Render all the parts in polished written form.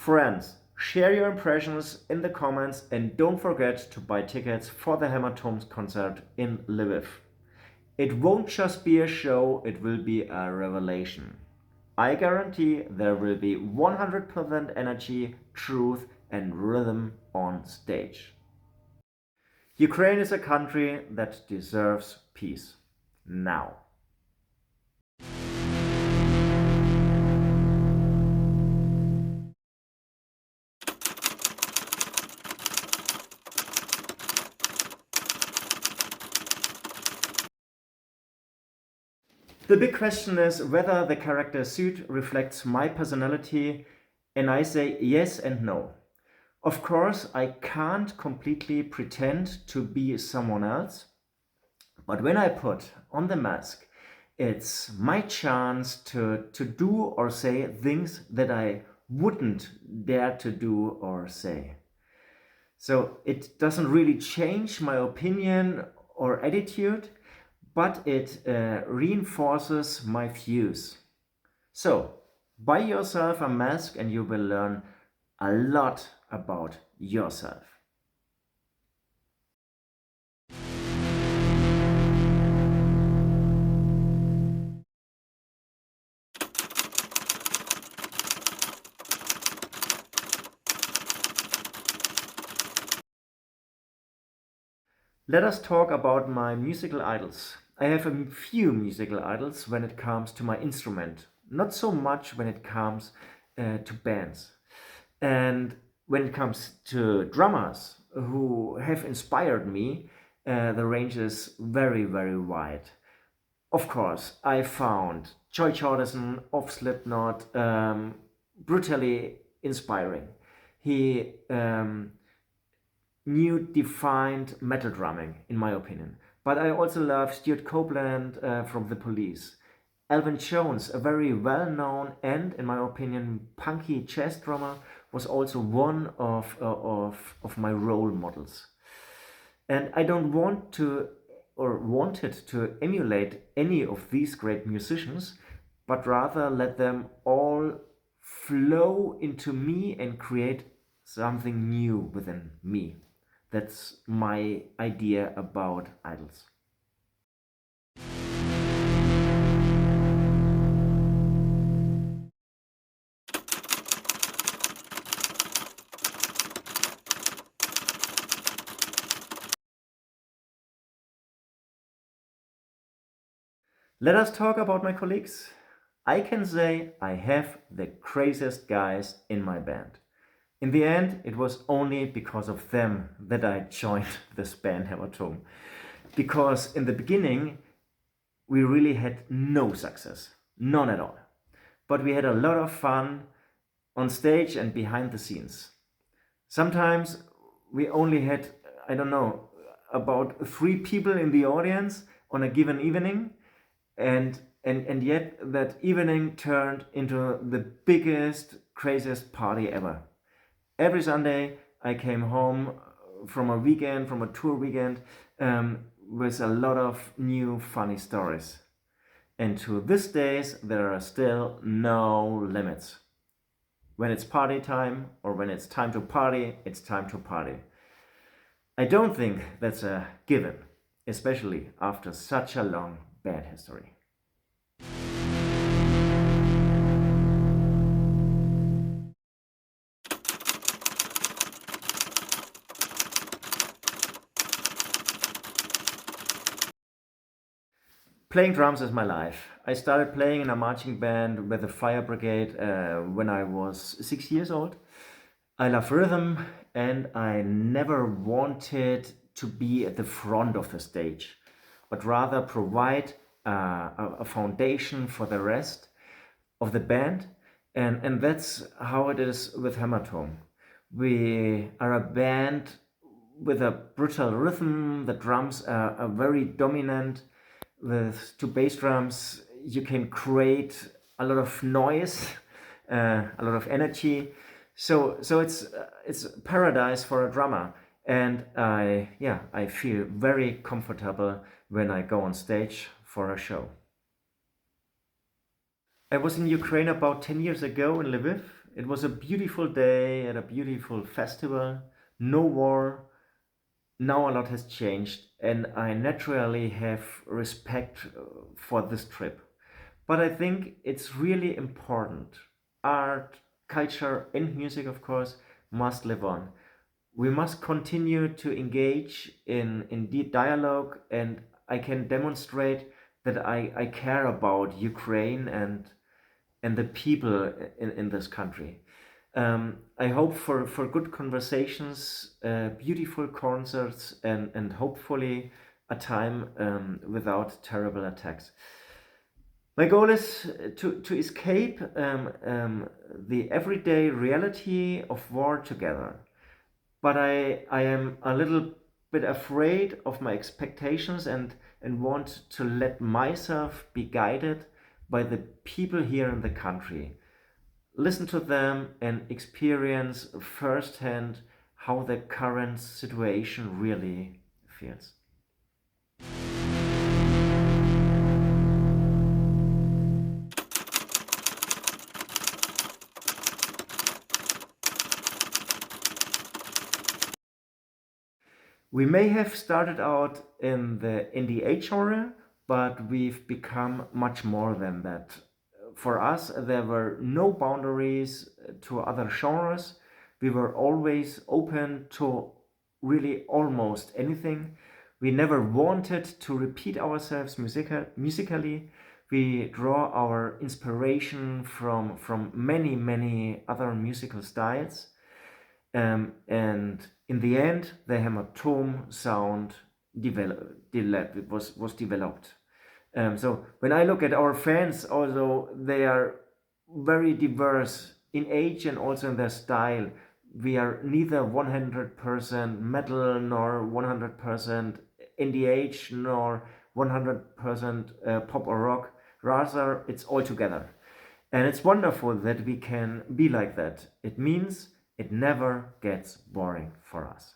Friends, share your impressions in the comments and don't forget to buy tickets for the HEMATOM concert in Lviv. It won't just be a show, it will be a revelation. I guarantee there will be 100% energy, truth and rhythm on stage. Ukraine is a country that deserves peace. Now. The big question is whether the character suit reflects my personality, and I say yes and no. Of course, I can't completely pretend to be someone else, but when I put on the mask, it's my chance to do or say things that I wouldn't dare to do or say. So it doesn't really change my opinion or attitude, but it reinforces my views. So, buy yourself a mask and you will learn a lot about yourself. Let us talk about my musical idols. I have a few musical idols when it comes to my instrument, not so much when it comes to bands. And when it comes to drummers who have inspired me, the range is very, very wide. Of course, I found Joy Jordison of Slipknot brutally inspiring. He new defined metal drumming, in my opinion. But I also love Stuart Copeland from The Police. Elvin Jones, a very well-known and, in my opinion, punky jazz drummer, was also one of my role models. And I don't want to or wanted to emulate any of these great musicians, but rather let them all flow into me and create something new within me. That's my idea about idols. Let us talk about my colleagues. I can say I have the craziest guys in my band. In the end, it was only because of them that I joined this band Hämatom. Because in the beginning, we really had no success, none at all. But we had a lot of fun on stage and behind the scenes. Sometimes we only had, I don't know, about 3 people in the audience on a given evening, and yet that evening turned into the biggest, craziest party ever. Every Sunday I came home from a tour weekend, with a lot of new funny stories. And to this days there are still no limits. When it's party time or when it's time to party, it's time to party. I don't think that's a given, especially after such a long band history. Playing drums is my life. I started playing in a marching band with the fire brigade when I was 6 years old. I love rhythm and I never wanted to be at the front of the stage, but rather provide a foundation for the rest of the band. And that's how it is with Hämatom. We are a band with a brutal rhythm. The drums are very dominant. With 2 bass drums, you can create a lot of noise, a lot of energy. So it's paradise for a drummer, and I feel very comfortable when I go on stage for a show. I was in Ukraine about 10 years ago in Lviv, It was a beautiful day at a beautiful festival. No war. Now a lot has changed, and I naturally have respect for this trip. But I think it's really important. Art, culture, and music, of course, must live on. We must continue to engage in deep dialogue, and I can demonstrate that I care about Ukraine and the people in this country. I hope for good conversations, beautiful concerts, and hopefully a time without terrible attacks. My goal is to escape the everyday reality of war together. But I am a little bit afraid of my expectations and want to let myself be guided by the people here in the country. Listen to them and experience firsthand how the current situation really feels. We may have started out in the indie genre, but we've become much more than that. For us, there were no boundaries to other genres. We were always open to really almost anything. We never wanted to repeat ourselves musically. We draw our inspiration from many other musical styles. And in the end, the Hämatom sound was developed. So when I look at our fans, although they are very diverse in age and also in their style, we are neither 100% metal nor 100% indie age nor 100% pop or rock. Rather, it's all together. And it's wonderful that we can be like that. It means it never gets boring for us.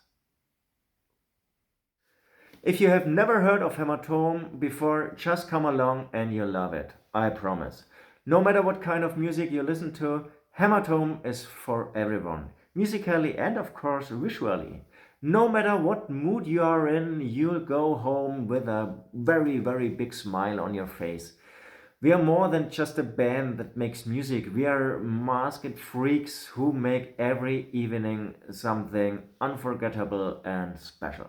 If you have never heard of Hämatom before, just come along and you'll love it. I promise. No matter what kind of music you listen to, Hämatom is for everyone. Musically and of course visually. No matter what mood you are in, you'll go home with a very big smile on your face. We are more than just a band that makes music. We are masked freaks who make every evening something unforgettable and special.